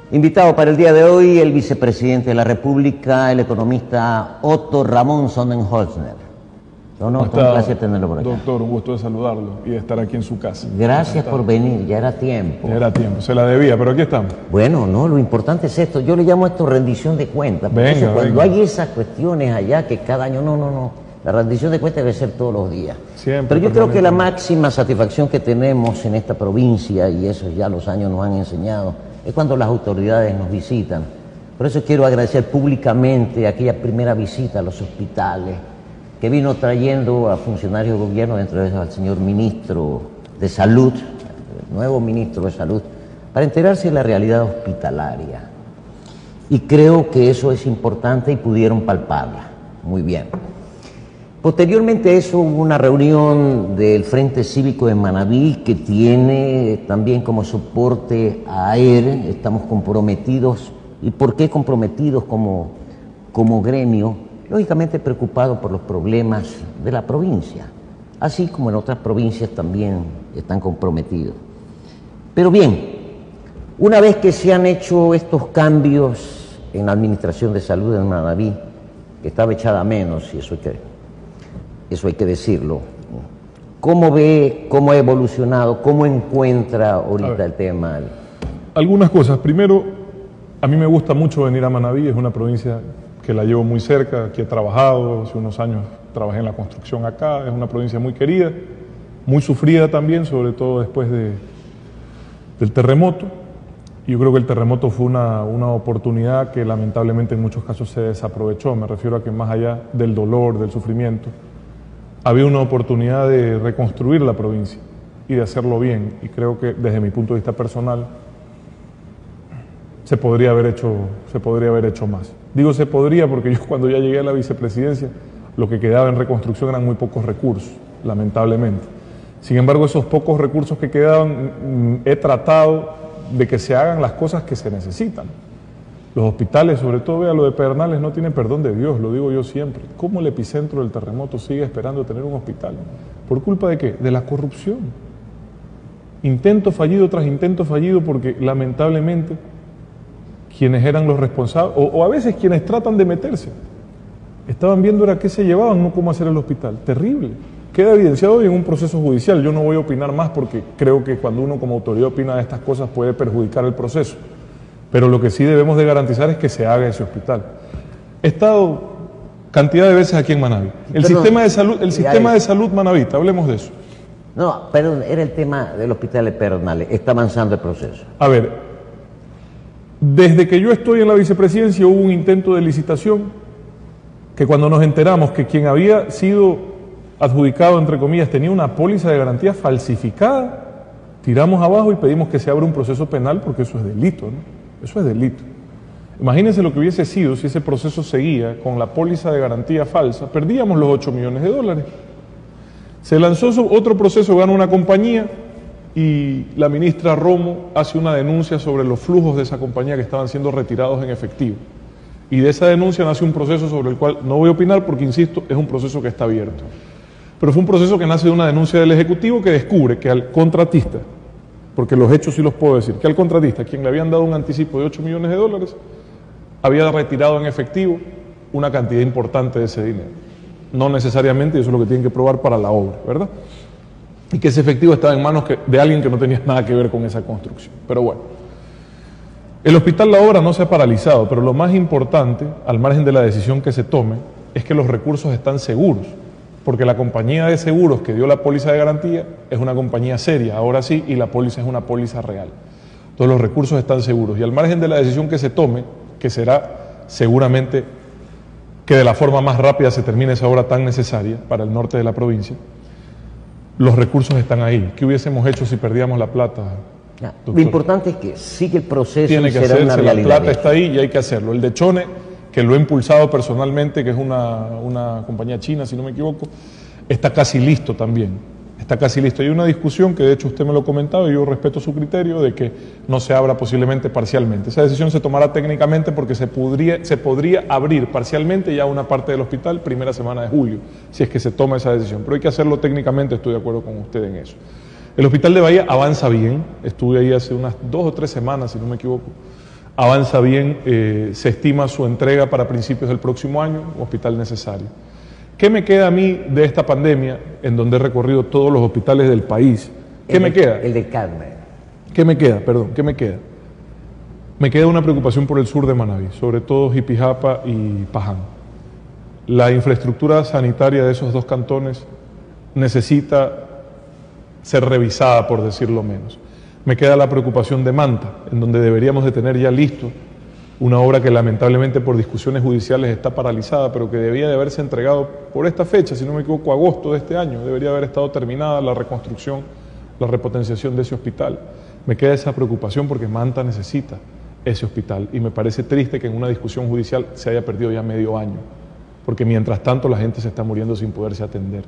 Invitado para el día de hoy el vicepresidente de la República, el economista Otto Ramón Sonnenholzner. Don Otto, un placer tenerlo por acá. Doctor, un gusto de saludarlo y de estar aquí en su casa. Gracias por venir, ya era tiempo. Ya era tiempo, se la debía, pero aquí estamos. Bueno, no, lo importante es esto, yo le llamo esto rendición de cuentas. Venga, cuando venga. hay esas cuestiones allá que cada año, no, la rendición de cuentas debe ser todos los días. Siempre, pero yo creo que la permanentemente. máxima satisfacción que tenemos en esta provincia, y eso ya los años nos han enseñado, es cuando las autoridades nos visitan. Por eso quiero agradecer públicamente aquella primera visita a los hospitales, que vino trayendo a funcionarios de gobierno, dentro de eso al señor ministro de Salud, el nuevo ministro de Salud, para enterarse de la realidad hospitalaria. Y creo que eso es importante y pudieron palparla. Muy bien. Posteriormente a eso hubo una reunión del Frente Cívico de Manabí, que tiene también como soporte a AER. Estamos comprometidos. ¿Y por qué comprometidos como gremio? Lógicamente preocupados por los problemas de la provincia, así como en otras provincias también están comprometidos. Pero bien, una vez que se han hecho estos cambios en la Administración de Salud de Manabí, que estaba echada a menos, y eso hay que decirlo, ¿cómo ve, cómo ha evolucionado, cómo encuentra ahorita el tema? Algunas cosas. Primero, a mí me gusta mucho venir a Manabí, es una provincia que la llevo muy cerca, aquí he trabajado, hace unos años trabajé en la construcción acá, es una provincia muy querida, muy sufrida también, sobre todo después del terremoto. Y yo creo que el terremoto fue una oportunidad que lamentablemente en muchos casos se desaprovechó. Me refiero a que más allá del dolor, del sufrimiento, había una oportunidad de reconstruir la provincia y de hacerlo bien. Y creo que desde mi punto de vista personal se podría haber hecho más. Digo se podría porque yo cuando ya llegué a la vicepresidencia lo que quedaba en reconstrucción eran muy pocos recursos, lamentablemente. Sin embargo, esos pocos recursos que quedaban, he tratado de que se hagan las cosas que se necesitan. Los hospitales, sobre todo, vea, lo de Pedernales no tiene perdón de Dios, lo digo yo siempre. ¿Cómo el epicentro del terremoto sigue esperando tener un hospital? ¿Por culpa de qué? De la corrupción. Intento fallido tras intento fallido porque lamentablemente quienes eran los responsables, o a veces quienes tratan de meterse, estaban viendo era qué se llevaban, no cómo hacer el hospital. Terrible. Queda evidenciado hoy en un proceso judicial. Yo no voy a opinar más porque creo que cuando uno como autoridad opina de estas cosas puede perjudicar el proceso. Pero lo que sí debemos de garantizar es que se haga ese hospital. He estado cantidad de veces aquí en Manabí. El sistema de salud manabita, hablemos de eso. No, perdón, era el tema del hospital de Pedernales. Está avanzando el proceso. A ver, desde que yo estoy en la vicepresidencia hubo un intento de licitación que cuando nos enteramos que quien había sido adjudicado, entre comillas, tenía una póliza de garantía falsificada, tiramos abajo y pedimos que se abra un proceso penal porque eso es delito, ¿no? Eso es delito. Imagínense lo que hubiese sido si ese proceso seguía con la póliza de garantía falsa, perdíamos los 8 millones de dólares. Se lanzó otro proceso, gana una compañía y la ministra Romo hace una denuncia sobre los flujos de esa compañía que estaban siendo retirados en efectivo. Y de esa denuncia nace un proceso sobre el cual no voy a opinar porque, insisto, es un proceso que está abierto. Pero fue un proceso que nace de una denuncia del Ejecutivo que descubre que al contratista, porque los hechos sí los puedo decir, que al contratista, quien le habían dado un anticipo de 8 millones de dólares, había retirado en efectivo una cantidad importante de ese dinero. No necesariamente, y eso es lo que tienen que probar para la obra, ¿verdad? Y que ese efectivo estaba en manos de alguien que no tenía nada que ver con esa construcción. Pero bueno, el hospital, la obra no se ha paralizado, pero lo más importante, al margen de la decisión que se tome, es que los recursos están seguros. Porque la compañía de seguros que dio la póliza de garantía es una compañía seria, ahora sí, y la póliza es una póliza real. Entonces los recursos están seguros. Y al margen de la decisión que se tome, que será seguramente que de la forma más rápida se termine esa obra tan necesaria para el norte de la provincia, los recursos están ahí. ¿Qué hubiésemos hecho si perdíamos la plata, doctor? Lo importante es que sigue el proceso. Tiene que será una hacerse, realidad. la plata está ahí y hay que hacerlo. El de Chone, que lo he impulsado personalmente, que es una compañía china, si no me equivoco, está casi listo también. Está casi listo. Hay una discusión que de hecho usted me lo comentaba y yo respeto su criterio de que no se abra posiblemente parcialmente. Esa decisión se tomará técnicamente porque se podría abrir parcialmente ya una parte del hospital primera semana de julio, si es que se toma esa decisión. Pero hay que hacerlo técnicamente, estoy de acuerdo con usted en eso. El hospital de Bahía avanza bien, estuve ahí hace unas 2 o 3 semanas, si no me equivoco. avanza bien, se estima su entrega para principios del próximo año, un hospital necesario. ¿Qué me queda a mí de esta pandemia, en donde he recorrido todos los hospitales del país? ¿Qué me queda? El de Carmen. ¿Qué me queda? Perdón, ¿qué me queda? Me queda una preocupación por el sur de Manabí, sobre todo Jipijapa y Paján. La infraestructura sanitaria de esos dos cantones necesita ser revisada, por decirlo menos. Me queda la preocupación de Manta, en donde deberíamos de tener ya listo una obra que lamentablemente por discusiones judiciales está paralizada, pero que debía de haberse entregado por esta fecha, si no me equivoco, agosto de este año, debería haber estado terminada la reconstrucción, la repotenciación de ese hospital. Me queda esa preocupación porque Manta necesita ese hospital y me parece triste que en una discusión judicial se haya perdido ya medio año, porque mientras tanto la gente se está muriendo sin poderse atender.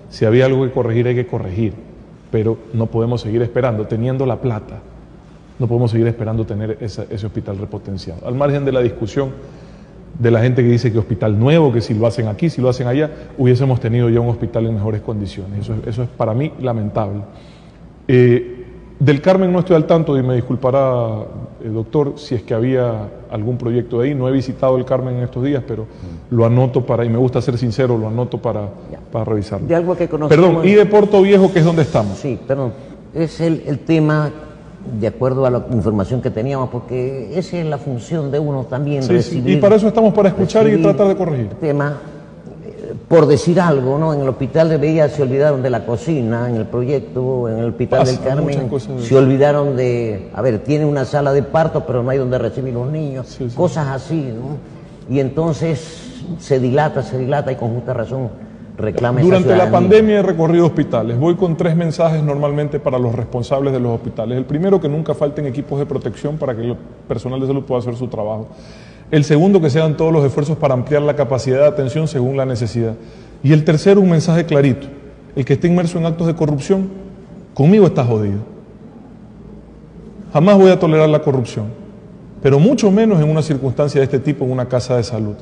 Si había algo que corregir, hay que corregir, pero no podemos seguir esperando, teniendo la plata. No podemos seguir esperando tener ese hospital repotenciado. Al margen de la discusión de la gente que dice que hospital nuevo, que si lo hacen aquí, si lo hacen allá, hubiésemos tenido ya un hospital en mejores condiciones. Eso es para mí lamentable. Del Carmen no estoy al tanto y me disculpará, doctor, si es que había algún proyecto de ahí. No he visitado el Carmen en estos días, pero lo anoto para, y me gusta ser sincero, lo anoto para revisarlo. De algo que conocemos. Perdón, y de Puerto Viejo, que es donde estamos. Sí, perdón. Es el tema, de acuerdo a la información que teníamos, porque esa es la función de uno también, Sí, recibir. sí. Y para eso estamos, para escuchar y tratar de corregir. Tema, por decir algo, ¿no? En el hospital de Veía se olvidaron de la cocina, en el proyecto, en el hospital del Carmen se olvidaron de, a ver, tiene una sala de parto, pero no hay donde recibir los niños, Sí. cosas así, ¿no? Y entonces se dilata y con justa razón reclama esa Durante la ciudadanía. pandemia he recorrido hospitales. Voy con 3 mensajes normalmente para los responsables de los hospitales. El primero, que nunca falten equipos de protección para que el personal de salud pueda hacer su trabajo. El segundo, que se hagan todos los esfuerzos para ampliar la capacidad de atención según la necesidad. Y el tercero, un mensaje clarito. El que esté inmerso en actos de corrupción, conmigo está jodido. Jamás voy a tolerar la corrupción, pero mucho menos en una circunstancia de este tipo en una casa de salud.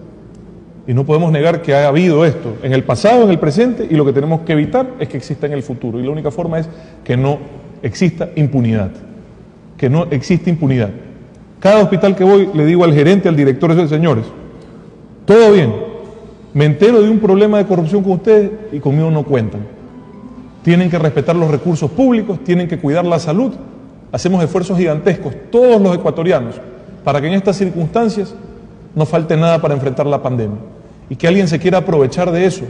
Y no podemos negar que ha habido esto en el pasado, en el presente, y lo que tenemos que evitar es que exista en el futuro. Y la única forma es que no exista impunidad. Que no exista impunidad. Cada hospital que voy le digo al gerente, al director, señores, todo bien, me entero de un problema de corrupción con ustedes y conmigo no cuentan. Tienen que respetar los recursos públicos, tienen que cuidar la salud. Hacemos esfuerzos gigantescos, todos los ecuatorianos, para que en estas circunstancias no falte nada para enfrentar la pandemia. Y que alguien se quiera aprovechar de eso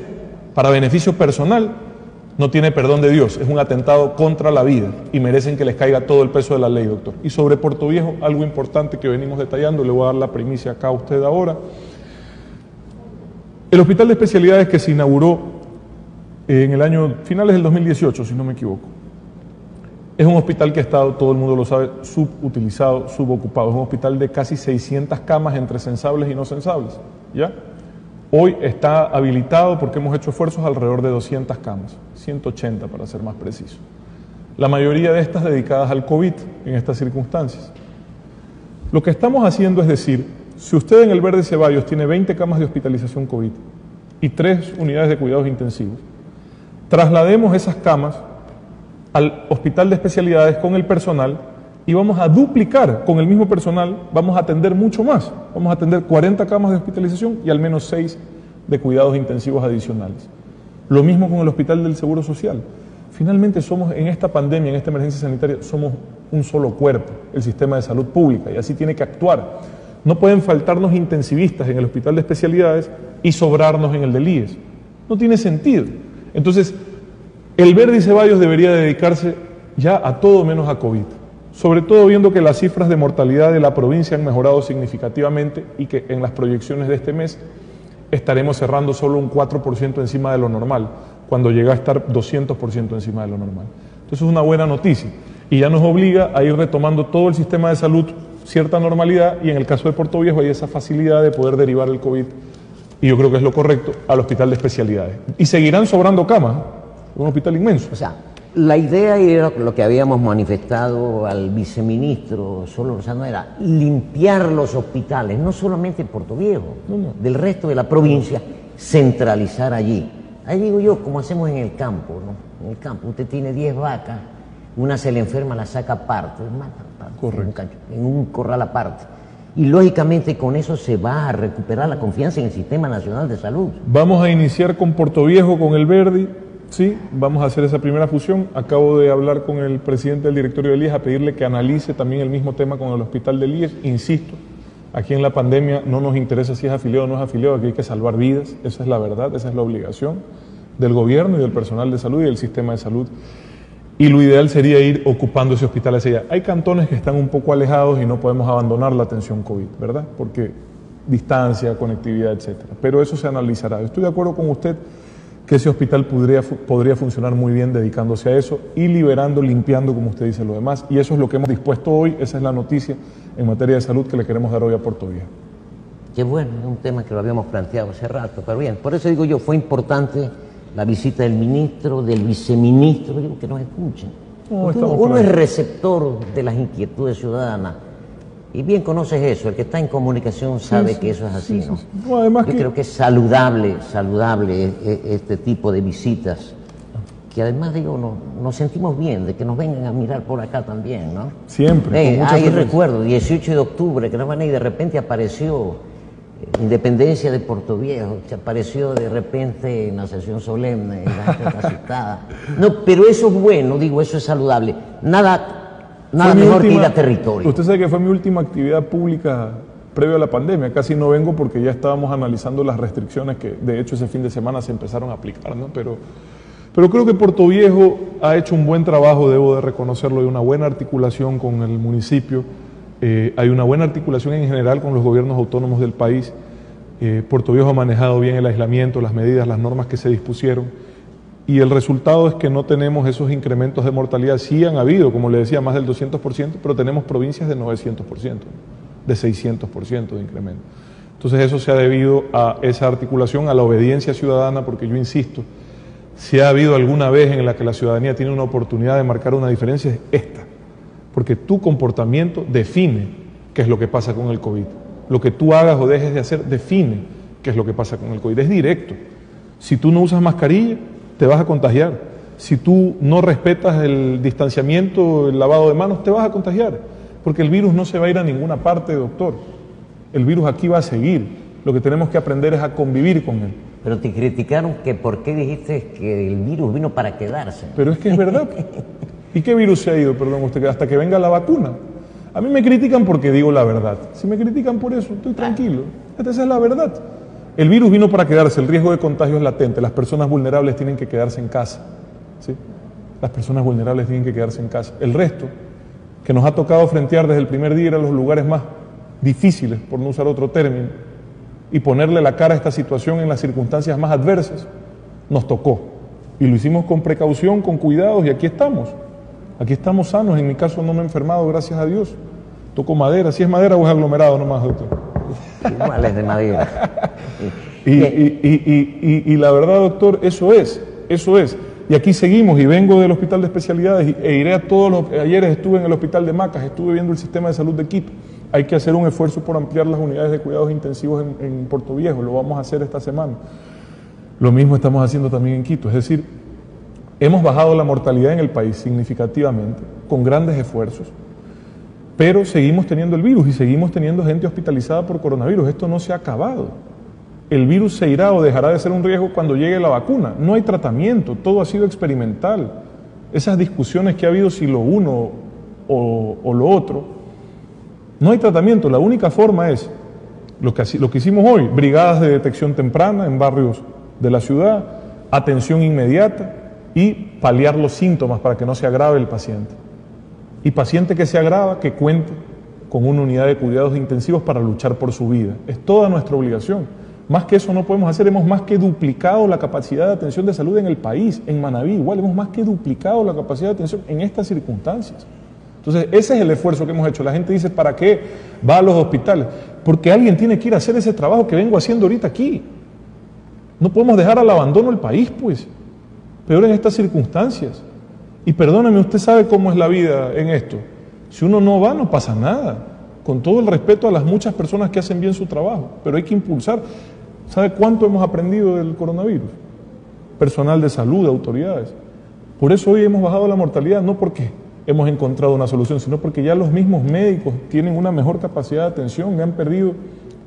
para beneficio personal, no tiene perdón de Dios, es un atentado contra la vida y merecen que les caiga todo el peso de la ley, doctor. Y sobre Puerto Viejo, algo importante que venimos detallando, le voy a dar la primicia acá a usted ahora. El hospital de especialidades que se inauguró en el año finales del 2018, si no me equivoco, es un hospital que ha estado, todo el mundo lo sabe, subutilizado, subocupado. Es un hospital de casi 600 camas entre sensables y no sensables, ¿ya? Hoy está habilitado porque hemos hecho esfuerzos alrededor de 200 camas, 180 para ser más preciso. La mayoría de estas dedicadas al COVID en estas circunstancias. Lo que estamos haciendo es decir, si usted en el Verde Ceballos tiene 20 camas de hospitalización COVID y 3 unidades de cuidados intensivos, traslademos esas camas al hospital de especialidades con el personal y vamos a duplicar con el mismo personal, vamos a atender mucho más, vamos a atender 40 camas de hospitalización y al menos 6 de cuidados intensivos adicionales. Lo mismo con el hospital del Seguro Social. Finalmente somos, en esta pandemia, en esta emergencia sanitaria, somos un solo cuerpo, el sistema de salud pública, y así tiene que actuar. No pueden faltarnos intensivistas en el hospital de especialidades y sobrarnos en el del IES. No tiene sentido. Entonces, el Verde Ceballos debería dedicarse ya a todo menos a COVID. Sobre todo viendo que las cifras de mortalidad de la provincia han mejorado significativamente y que en las proyecciones de este mes estaremos cerrando solo un 4% encima de lo normal, cuando llega a estar 200% encima de lo normal. Entonces es una buena noticia y ya nos obliga a ir retomando todo el sistema de salud, cierta normalidad, y en el caso de Puerto Viejo hay esa facilidad de poder derivar el COVID, y yo creo que es lo correcto, al hospital de especialidades. Y seguirán sobrando camas, un hospital inmenso. O sea, la idea era lo que habíamos manifestado al viceministro Solo Lozano, era limpiar los hospitales, no solamente en Puerto Viejo, del resto de la provincia, centralizar allí. Ahí digo yo, como hacemos en el campo, ¿no? En el campo usted tiene 10 vacas, una se le enferma, la saca aparte, mata, Correcto. en un corral aparte. y lógicamente con eso se va a recuperar la confianza en el Sistema Nacional de Salud. Vamos a iniciar con Portoviejo, con el Verdi, sí, vamos a hacer esa primera fusión. Acabo de hablar con el presidente del directorio del IES a pedirle que analice también el mismo tema con el hospital del IES. Insisto, aquí en la pandemia no nos interesa si es afiliado o no es afiliado, aquí hay que salvar vidas, esa es la verdad, esa es la obligación del gobierno y del personal de salud y del sistema de salud. Y lo ideal sería ir ocupando ese hospital hacia allá. Hay cantones que están un poco alejados y no podemos abandonar la atención COVID, ¿verdad? Porque distancia, conectividad, etcétera. Pero eso se analizará. Estoy de acuerdo con usted que ese hospital podría funcionar muy bien dedicándose a eso y liberando, limpiando, como usted dice, lo demás. Y eso es lo que hemos dispuesto hoy, esa es la noticia en materia de salud que le queremos dar hoy a Portoviejo. Qué bueno, es un tema que lo habíamos planteado hace rato, pero bien, por eso digo yo, fue importante la visita del ministro, del viceministro, digo que nos escuchen. Uno es receptor de las inquietudes ciudadanas y bien conoces eso, el que está en comunicación sabe que eso es así, ¿no? No, además yo creo que es saludable este tipo de visitas, que además digo, nos sentimos bien de que nos vengan a mirar por acá también, ¿no? Siempre. Ahí recuerdo, 18 de octubre, que no van a ir, de repente apareció Independencia de Portoviejo, se apareció de repente en la sesión solemne, la gente está asustada. No, pero eso es bueno, digo, eso es saludable. Nada mejor que ir a territorio. Usted sabe que fue mi última actividad pública previo a la pandemia. Casi no vengo porque ya estábamos analizando las restricciones que de hecho ese fin de semana se empezaron a aplicar, ¿no? Pero creo que Portoviejo ha hecho un buen trabajo, debo de reconocerlo, de una buena articulación con el municipio. Hay una buena articulación en general con los gobiernos autónomos del país. Portoviejo ha manejado bien el aislamiento, las medidas, las normas que se dispusieron. Y el resultado es que no tenemos esos incrementos de mortalidad. Sí han habido, como le decía, más del 200%, pero tenemos provincias de 900%, de 600% de incremento. Entonces eso se ha debido a esa articulación, a la obediencia ciudadana, porque yo insisto, si ha habido alguna vez en la que la ciudadanía tiene una oportunidad de marcar una diferencia, es esta. Porque tu comportamiento define qué es lo que pasa con el COVID. Lo que tú hagas o dejes de hacer define qué es lo que pasa con el COVID. Es directo. Si tú no usas mascarilla, te vas a contagiar. Si tú no respetas el distanciamiento, el lavado de manos, te vas a contagiar. Porque el virus no se va a ir a ninguna parte, doctor. El virus aquí va a seguir. Lo que tenemos que aprender es a convivir con él. Pero te criticaron que por qué dijiste que el virus vino para quedarse. Pero es que es verdad. ¿Y qué virus se ha ido, perdón usted, hasta que venga la vacuna? A mí me critican porque digo la verdad. Si me critican por eso, estoy tranquilo. Esa es la verdad. El virus vino para quedarse, el riesgo de contagio es latente. Las personas vulnerables tienen que quedarse en casa. ¿Sí? Las personas vulnerables tienen que quedarse en casa. El resto, que nos ha tocado frentear desde el primer día, ir a los lugares más difíciles, por no usar otro término, y ponerle la cara a esta situación en las circunstancias más adversas, nos tocó. Y lo hicimos con precaución, con cuidados, y aquí estamos. Aquí estamos sanos, en mi caso no me he enfermado, gracias a Dios. Toco madera, si es madera o es aglomerado nomás, doctor. Igual es de madera. Y la verdad, doctor, eso es. Y aquí seguimos, y vengo del hospital de especialidades, e iré a todos los... Ayer estuve en el hospital de Macas, estuve viendo el sistema de salud de Quito. Hay que hacer un esfuerzo por ampliar las unidades de cuidados intensivos en Portoviejo, lo vamos a hacer esta semana. Lo mismo estamos haciendo también en Quito, es decir, hemos bajado la mortalidad en el país significativamente, con grandes esfuerzos, pero seguimos teniendo el virus y seguimos teniendo gente hospitalizada por coronavirus. Esto no se ha acabado. El virus se irá o dejará de ser un riesgo cuando llegue la vacuna. No hay tratamiento, todo ha sido experimental. Esas discusiones que ha habido si lo uno o lo otro, no hay tratamiento. La única forma es lo que hicimos hoy, brigadas de detección temprana en barrios de la ciudad, atención inmediata, y paliar los síntomas para que no se agrave el paciente. Y paciente que se agrava, que cuente con una unidad de cuidados intensivos para luchar por su vida. Es toda nuestra obligación. Más que eso no podemos hacer, hemos más que duplicado la capacidad de atención de salud en el país, en Manabí igual, hemos más que duplicado la capacidad de atención en estas circunstancias. Entonces, ese es el esfuerzo que hemos hecho. La gente dice, ¿para qué va a los hospitales? Porque alguien tiene que ir a hacer ese trabajo que vengo haciendo ahorita aquí. No podemos dejar al abandono el país, pues. Peor en estas circunstancias. Y perdóneme, usted sabe cómo es la vida en esto. Si uno no va, no pasa nada. Con todo el respeto a las muchas personas que hacen bien su trabajo. Pero hay que impulsar. ¿Sabe cuánto hemos aprendido del coronavirus? Personal de salud, autoridades. Por eso hoy hemos bajado la mortalidad, no porque hemos encontrado una solución, sino porque ya los mismos médicos tienen una mejor capacidad de atención, han perdido,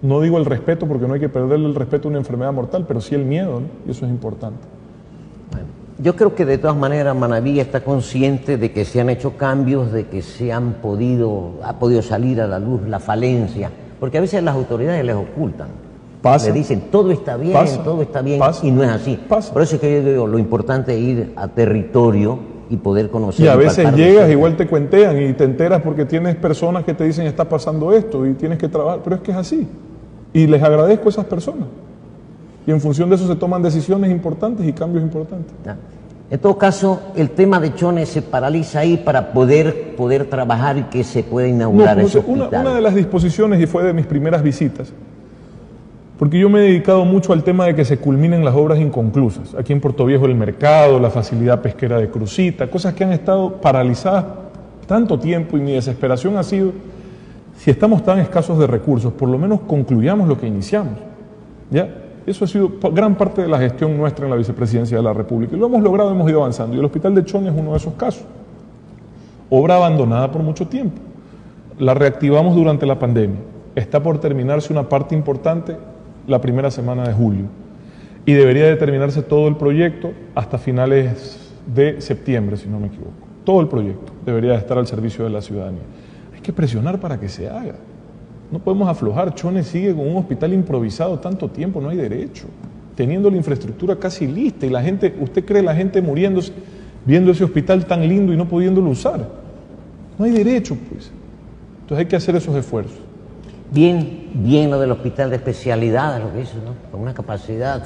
no digo el respeto, porque no hay que perderle el respeto a una enfermedad mortal, pero sí el miedo, ¿no? Y eso es importante. Bueno, yo creo que de todas maneras Manabí está consciente de que se han hecho cambios, de que ha podido salir a la luz la falencia, porque a veces las autoridades les ocultan. Pasa. Le dicen todo está bien, Pasa. y no es así. Pasa. Por eso es que yo digo, lo importante es ir a territorio y poder conocer. Y a veces llegas, igual te cuentean y te enteras porque tienes personas que te dicen está pasando esto y tienes que trabajar, pero es que es así. Y les agradezco a esas personas. Y en función de eso se toman decisiones importantes y cambios importantes. En todo caso, el tema de Chone se paraliza ahí para poder trabajar y que se pueda inaugurar ese hospital. Una de las disposiciones, y fue de mis primeras visitas, porque yo me he dedicado mucho al tema de que se culminen las obras inconclusas. Aquí en Puerto Viejo el mercado, la facilidad pesquera de Crucita, cosas que han estado paralizadas tanto tiempo, y mi desesperación ha sido, si estamos tan escasos de recursos, por lo menos concluyamos lo que iniciamos. ¿Ya? Eso ha sido gran parte de la gestión nuestra en la Vicepresidencia de la República. Y lo hemos logrado, hemos ido avanzando. Y el Hospital de Chone es uno de esos casos. Obra abandonada por mucho tiempo. La reactivamos durante la pandemia. Está por terminarse una parte importante la primera semana de julio. Y debería de terminarse todo el proyecto hasta finales de septiembre, si no me equivoco. Todo el proyecto debería de estar al servicio de la ciudadanía. Hay que presionar para que se haga. No podemos aflojar. Chone sigue con un hospital improvisado tanto tiempo, no hay derecho. Teniendo la infraestructura casi lista y la gente, ¿usted cree la gente muriéndose viendo ese hospital tan lindo y no pudiéndolo usar? No hay derecho, pues. Entonces hay que hacer esos esfuerzos. Bien lo del hospital de especialidades, lo que hizo, ¿no? Con una capacidad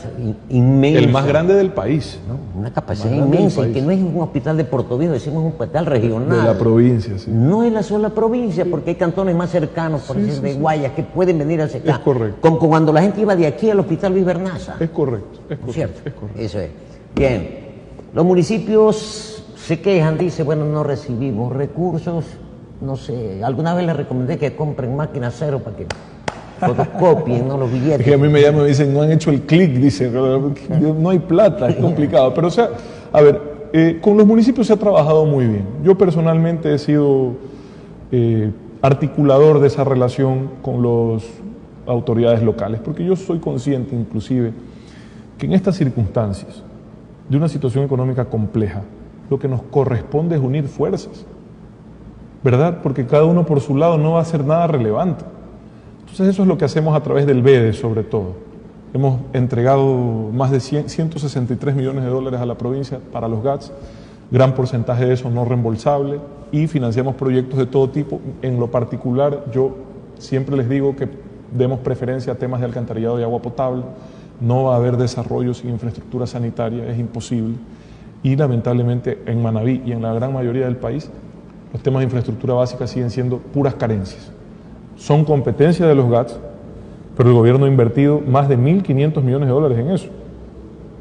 inmensa. El más grande del país. ¿No? Una capacidad inmensa, y que no es un hospital de Puerto Viejo, decimos un hospital regional. De la provincia, sí. No es la sola provincia, porque hay cantones más cercanos, por decir, de Guayas, que pueden venir hacia acá. Es correcto. Como cuando la gente iba de aquí al hospital Luis Bernaza. Es correcto, es correcto. ¿Cierto? Es correcto. Eso es. Bien. Los municipios se quejan, dicen, bueno, no recibimos recursos. No sé, alguna vez les recomendé que compren máquinas cero para que fotocopien, ¿no? Los billetes. Es que a mí me llaman y me dicen, no han hecho el clic, dicen, no hay plata, es complicado. Pero o sea, a ver, con los municipios se ha trabajado muy bien. Yo personalmente he sido articulador de esa relación con las autoridades locales, porque yo soy consciente inclusive que en estas circunstancias de una situación económica compleja, lo que nos corresponde es unir fuerzas. ¿Verdad? Porque cada uno por su lado no va a hacer nada relevante. Entonces eso es lo que hacemos a través del BEDE, sobre todo. Hemos entregado más de 163 millones de dólares a la provincia para los GATS, gran porcentaje de eso no reembolsable, y financiamos proyectos de todo tipo. En lo particular, yo siempre les digo que demos preferencia a temas de alcantarillado y agua potable. No va a haber desarrollo sin infraestructura sanitaria, es imposible. Y lamentablemente en Manabí y en la gran mayoría del país, los temas de infraestructura básica siguen siendo puras carencias. Son competencia de los GATS, pero el gobierno ha invertido más de 1.500 millones de dólares en eso.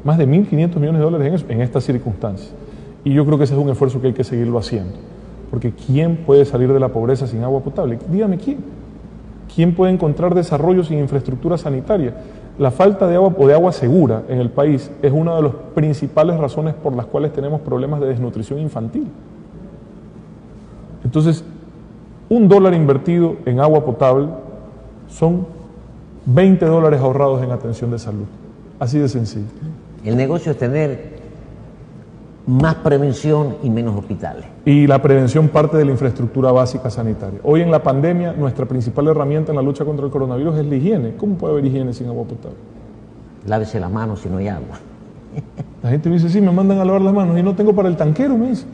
Más de 1.500 millones de dólares en eso, en estas circunstancias. Y yo creo que ese es un esfuerzo que hay que seguirlo haciendo. Porque ¿quién puede salir de la pobreza sin agua potable? Dígame quién. ¿Quién puede encontrar desarrollo sin infraestructura sanitaria? La falta de agua o de agua segura en el país es una de las principales razones por las cuales tenemos problemas de desnutrición infantil. Entonces, $1 invertido en agua potable son $20 ahorrados en atención de salud. Así de sencillo. El negocio es tener más prevención y menos hospitales. Y la prevención parte de la infraestructura básica sanitaria. Hoy en la pandemia, nuestra principal herramienta en la lucha contra el coronavirus es la higiene. ¿Cómo puede haber higiene sin agua potable? Lávese las manos si no hay agua. La gente me dice, sí, me mandan a lavar las manos y no tengo para el tanquero, me dice.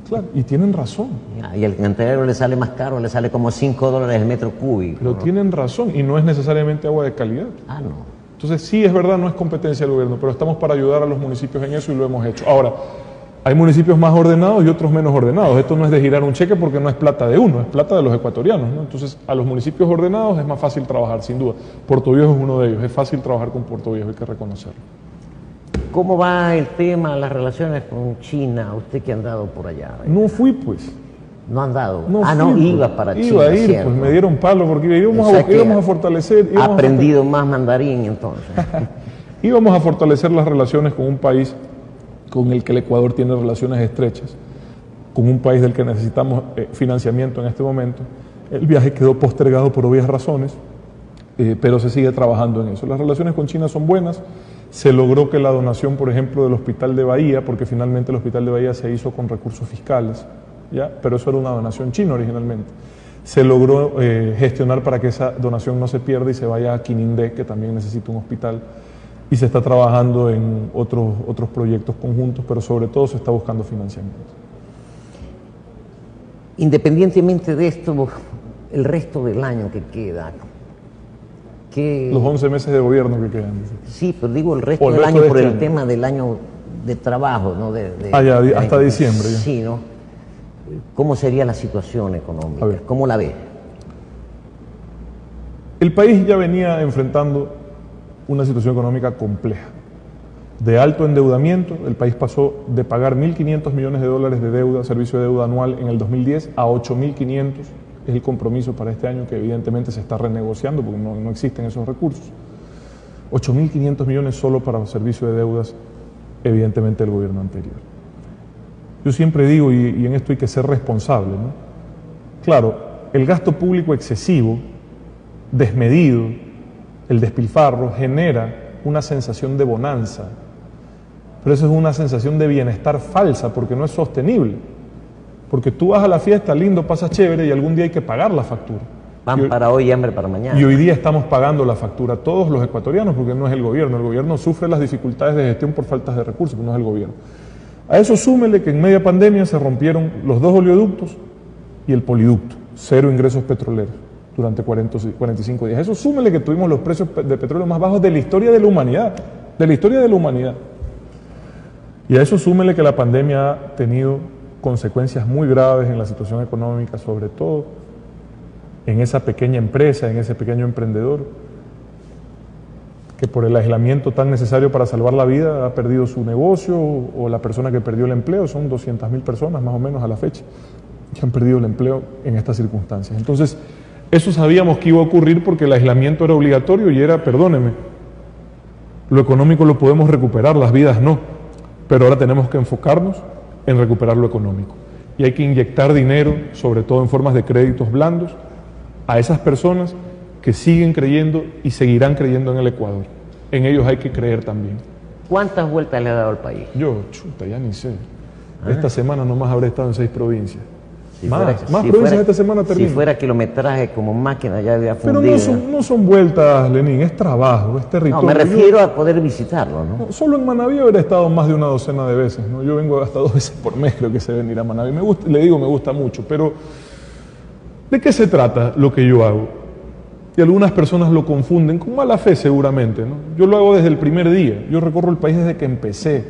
Claro, y tienen razón. Y el canterero le sale más caro, le sale como $5 el metro cúbico. Pero tienen razón, y no es necesariamente agua de calidad. Ah, no. Entonces sí, es verdad, no es competencia del gobierno, pero estamos para ayudar a los municipios en eso y lo hemos hecho. Ahora, hay municipios más ordenados y otros menos ordenados. Esto no es de girar un cheque porque no es plata de uno, es plata de los ecuatorianos, ¿no? Entonces, a los municipios ordenados es más fácil trabajar, sin duda. Puerto Viejo es uno de ellos, es fácil trabajar con Puerto Viejo, hay que reconocerlo. ¿Cómo va el tema, las relaciones con China? Usted que ha andado por allá. No fui, pues. No han dado. No, iba para China. Iba a ir, ¿cierto? pues me dieron palo porque íbamos a fortalecer. Ha aprendido más mandarín entonces. Íbamos a fortalecer las relaciones con un país con el que el Ecuador tiene relaciones estrechas. con un país del que necesitamos financiamiento en este momento. El viaje quedó postergado por obvias razones, pero se sigue trabajando en eso. Las relaciones con China son buenas. Se logró que la donación, por ejemplo, del Hospital de Bahía, porque finalmente el Hospital de Bahía se hizo con recursos fiscales, ¿ya? Pero eso era una donación china originalmente. Se logró gestionar para que esa donación no se pierda y se vaya a Quinindé, que también necesita un hospital, y se está trabajando en otros proyectos conjuntos, pero sobre todo se está buscando financiamiento. Independientemente de esto, el resto del año que queda, Los 11 meses de gobierno que quedan. Sí, pero digo el resto del año por el tema del año de trabajo, ¿no? Hasta diciembre. Ya. Sí, ¿no? ¿Cómo sería la situación económica? ¿Cómo la ves? El país ya venía enfrentando una situación económica compleja. De alto endeudamiento, el país pasó de pagar $1.500 millones de deuda, servicio de deuda anual en el 2010, a 8.500. Es el compromiso para este año que evidentemente se está renegociando porque no existen esos recursos. 8.500 millones solo para el servicio de deudas, evidentemente, del gobierno anterior. Yo siempre digo, y en esto hay que ser responsable, ¿no? Claro, el gasto público excesivo, desmedido, el despilfarro, genera una sensación de bonanza, pero eso es una sensación de bienestar falsa porque no es sostenible. Porque tú vas a la fiesta, lindo, pasas chévere y algún día hay que pagar la factura. Pan para hoy y hambre para mañana. Y hoy día estamos pagando la factura todos los ecuatorianos porque no es el gobierno. El gobierno sufre las dificultades de gestión por faltas de recursos, pero no es el gobierno. A eso súmele que en media pandemia se rompieron los 2 oleoductos y el poliducto, 0 ingresos petroleros durante 45 días. A eso súmele que tuvimos los precios de petróleo más bajos de la historia de la humanidad, Y a eso súmele que la pandemia ha tenido consecuencias muy graves en la situación económica, sobre todo en esa pequeña empresa, en ese pequeño emprendedor, que por el aislamiento tan necesario para salvar la vida ha perdido su negocio, o la persona que perdió el empleo, son 200.000 personas más o menos a la fecha, que han perdido el empleo en estas circunstancias. Entonces, eso sabíamos que iba a ocurrir porque el aislamiento era obligatorio y era, perdóneme, lo económico lo podemos recuperar, las vidas no, pero ahora tenemos que enfocarnos en recuperar lo económico. Y hay que inyectar dinero, sobre todo en formas de créditos blandos, a esas personas que siguen creyendo y seguirán creyendo en el Ecuador. En ellos hay que creer también. ¿Cuántas vueltas le ha dado al país? Yo, ya ni sé. Esta semana nomás habré estado en 6 provincias. Si más si provincias esta semana termino. Si fuera kilometraje como máquina ya había fundido. Pero no son vueltas, Lenín, es trabajo, es territorio. No, me refiero a poder visitarlo, ¿no? Solo en Manabí habré estado más de una docena de veces, ¿no? Yo vengo hasta 2 veces por mes, creo que sé venir a Manabí. Me gusta mucho, pero ¿de qué se trata lo que yo hago? Y algunas personas lo confunden con mala fe seguramente, ¿no? Yo lo hago desde el primer día, yo recorro el país desde que empecé,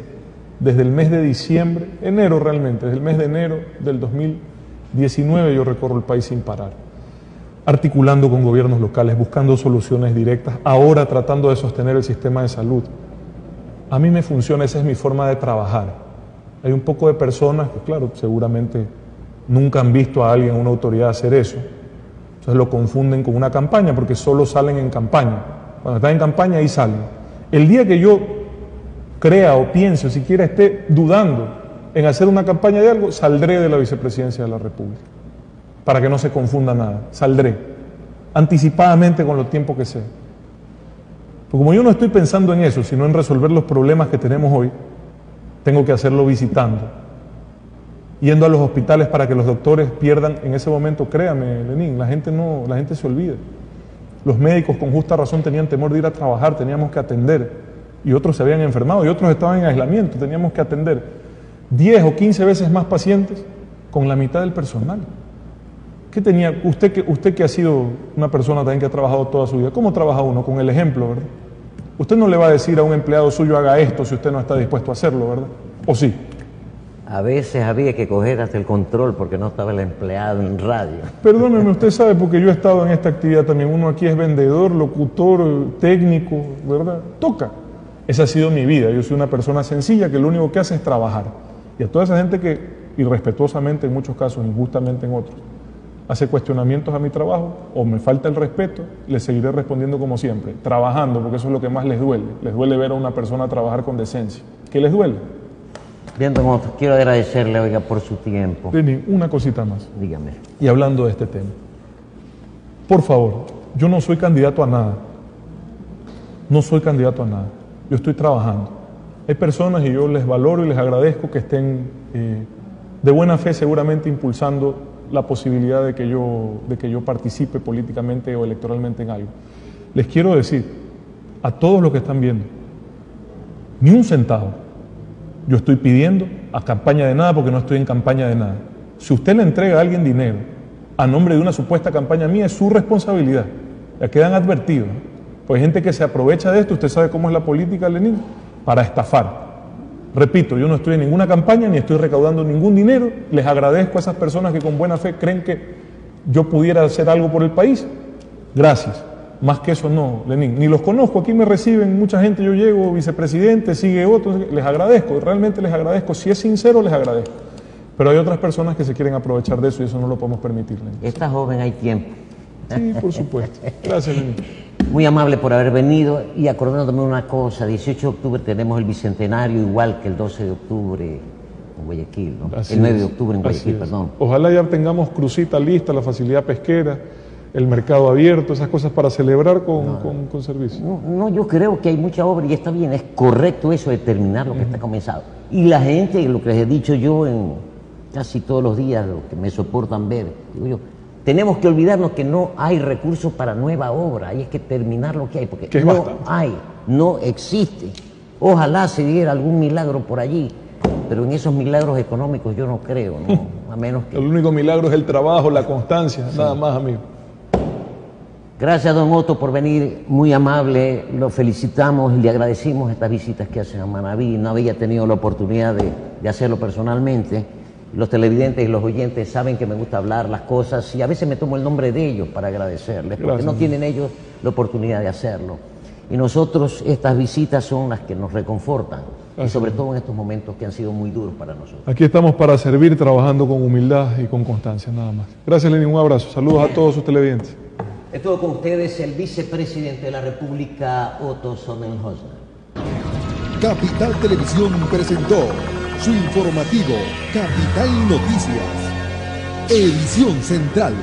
desde el mes de diciembre, enero realmente, desde el mes de enero del 2019 yo recorro el país sin parar, articulando con gobiernos locales, buscando soluciones directas, ahora tratando de sostener el sistema de salud. A mí me funciona, esa es mi forma de trabajar. Hay un poco de personas que, claro, seguramente nunca han visto a alguien, una autoridad hacer eso, entonces lo confunden con una campaña porque solo salen en campaña. Cuando están en campaña ahí salen. El día que yo crea o piense o siquiera esté dudando en hacer una campaña de algo, saldré de la vicepresidencia de la República, para que no se confunda nada. Saldré, anticipadamente con lo tiempo que sea. Porque como yo no estoy pensando en eso, sino en resolver los problemas que tenemos hoy, tengo que hacerlo visitando, yendo a los hospitales para que los doctores pierdan en ese momento, créame, Lenín, la gente se olvida. Los médicos con justa razón tenían temor de ir a trabajar, teníamos que atender, y otros se habían enfermado, y otros estaban en aislamiento, teníamos que atender 10 o 15 veces más pacientes con la mitad del personal. ¿Qué tenía usted que ha sido una persona también que ha trabajado toda su vida? ¿Cómo trabaja uno? Con el ejemplo, ¿verdad? Usted no le va a decir a un empleado suyo haga esto si usted no está dispuesto a hacerlo, ¿verdad? ¿O sí? A veces había que coger hasta el control porque no estaba el empleado en radio. Perdóneme, usted sabe, porque yo he estado en esta actividad también. Uno aquí es vendedor, locutor, técnico, ¿verdad? Toca. Esa ha sido mi vida. Yo soy una persona sencilla que lo único que hace es trabajar. Y a toda esa gente que, irrespetuosamente en muchos casos, injustamente en otros, hace cuestionamientos a mi trabajo o me falta el respeto, le seguiré respondiendo como siempre, trabajando, porque eso es lo que más les duele. Les duele ver a una persona trabajar con decencia. ¿Qué les duele? Bien, don Otto, quiero agradecerle, oiga, por su tiempo. Lenín, una cosita más. Dígame. Y hablando de este tema. Por favor, yo no soy candidato a nada. No soy candidato a nada. Yo estoy trabajando. Hay personas, y yo les valoro y les agradezco que estén de buena fe seguramente impulsando la posibilidad de que yo participe políticamente o electoralmente en algo. Les quiero decir a todos los que están viendo, ni un centavo yo estoy pidiendo a campaña de nada, porque no estoy en campaña de nada. Si usted le entrega a alguien dinero a nombre de una supuesta campaña mía, es su responsabilidad. Ya quedan advertidos, ¿no? Pues hay gente que se aprovecha de esto. Usted sabe cómo es la política, Lenín, para estafar. Repito, yo no estoy en ninguna campaña ni estoy recaudando ningún dinero. Les agradezco a esas personas que con buena fe creen que yo pudiera hacer algo por el país. Gracias. Más que eso no, Lenín. Ni los conozco, aquí me reciben mucha gente, yo llego, vicepresidente, sigue otro. Les agradezco, realmente les agradezco. Si es sincero, les agradezco. Pero hay otras personas que se quieren aprovechar de eso y eso no lo podemos permitir, Lenín. Esta joven hay tiempo. Sí, por supuesto. Gracias, Lenín. Muy amable por haber venido y acordándome una cosa, 18 de octubre tenemos el Bicentenario igual que el 12 de octubre en Guayaquil, ¿no? Así el 9 de es, octubre en Guayaquil, así es. perdón. Ojalá ya tengamos crucita lista, la facilidad pesquera, el mercado abierto, esas cosas para celebrar con servicio. No, yo creo que hay mucha obra y está bien, es correcto eso de terminar lo que está comenzado. Y la gente, lo que les he dicho yo en casi todos los días, lo que me soportan ver, digo yo, tenemos que olvidarnos que no hay recursos para nueva obra, hay que terminar lo que hay, porque no bastante. hay, no existe. Ojalá se diera algún milagro por allí, pero en esos milagros económicos yo no creo, ¿no? A menos que... El único milagro es el trabajo, la constancia, sí. Nada más, amigo. Gracias, don Otto, por venir, muy amable, lo felicitamos y le agradecimos estas visitas que hacen a Manabí. No había tenido la oportunidad de hacerlo personalmente. Los televidentes y los oyentes saben que me gusta hablar las cosas y a veces me tomo el nombre de ellos para agradecerles, porque Gracias. no tienen ellos la oportunidad de hacerlo. Y nosotros, estas visitas son las que nos reconfortan, y sobre todo en estos momentos que han sido muy duros para nosotros. Aquí estamos para servir, trabajando con humildad y con constancia, nada más. Gracias, Lenín, un abrazo. Saludos a todos sus televidentes. Estuvo con ustedes el vicepresidente de la República, Otto Sonnenhösner. Capital Televisión presentó su informativo Capital Noticias, edición central.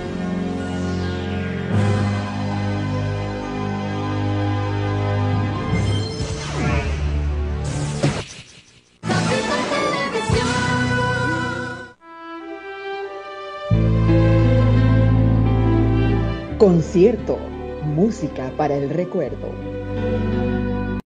Concierto, música para el recuerdo.